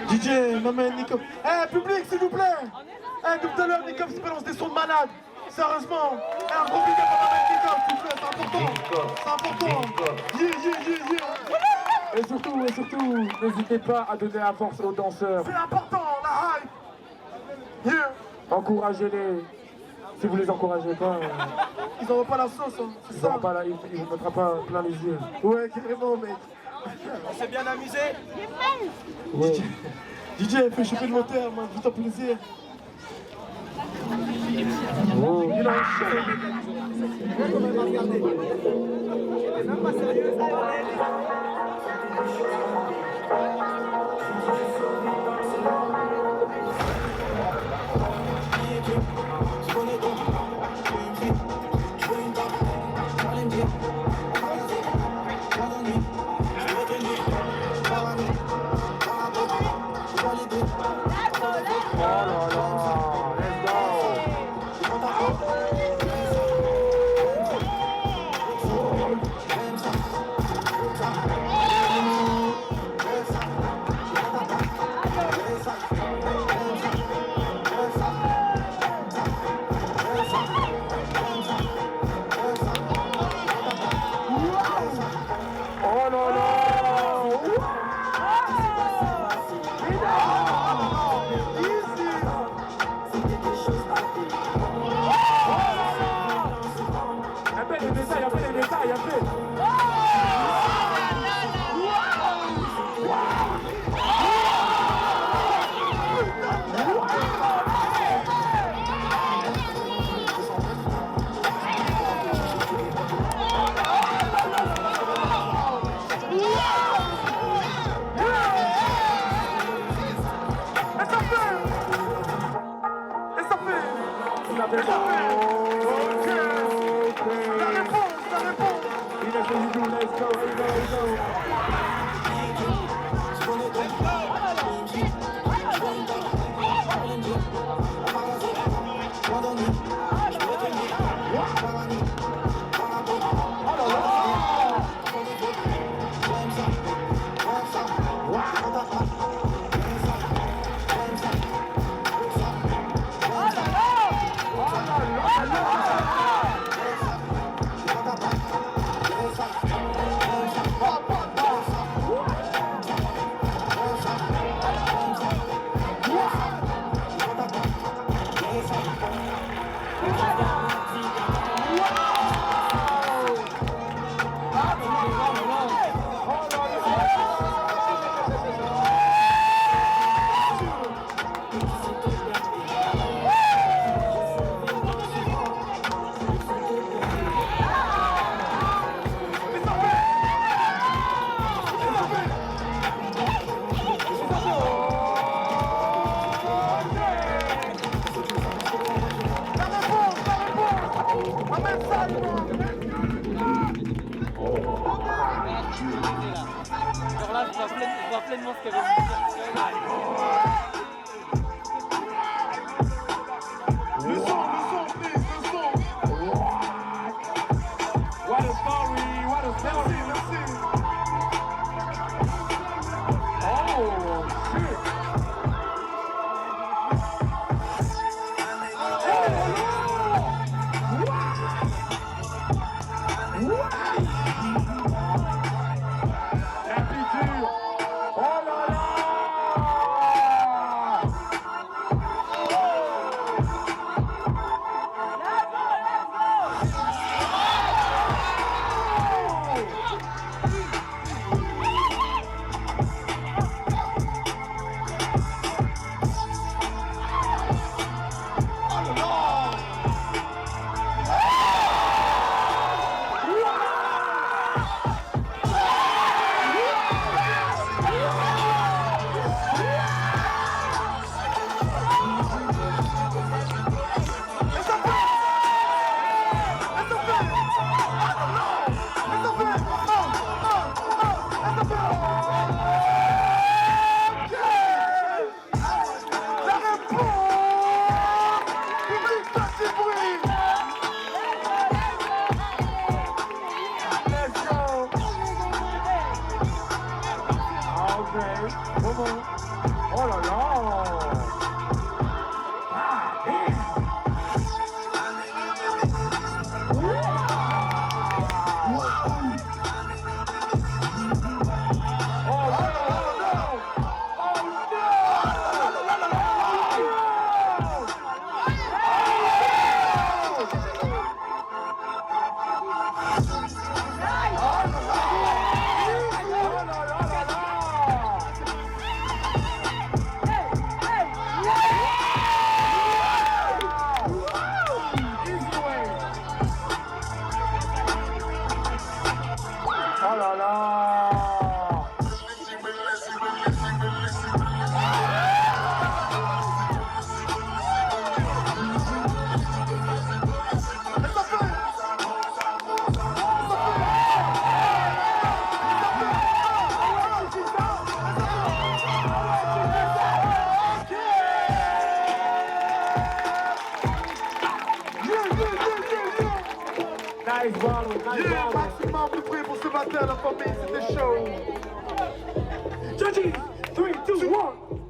DJ, m'amène Nikops. Eh, public, s'il vous plaît. Eh, tout à l'heure, Nikops balance des sons de malade. Sérieusement. Eh, un gros big up à m'amène Nikops, s'il vous plaît, c'est important. C'est important. Yeah. Et surtout, n'hésitez pas à donner la force aux danseurs. C'est important, la hype. Yeah. Encouragez-les. Si vous les encouragez pas, ils n'auront pas la sauce, hein. Ils vous mettra pas plein les yeux. Ouais, carrément, mec. On s'est bien amusé. Ouais. DJ, fais chauffer le moteur, moi, fais-toi plaisir. Oh. Il a un show. Même pas sérieux. Je vois pleinement ce qu'elle veut dire. Le son, please, le son. What a story, what a story. Merci. Oh, shit. Nice battle, nice Yeah, battle. maximum de bruit pour ce matin, la famille, c'était chaud. Judges, 3, 2, 1.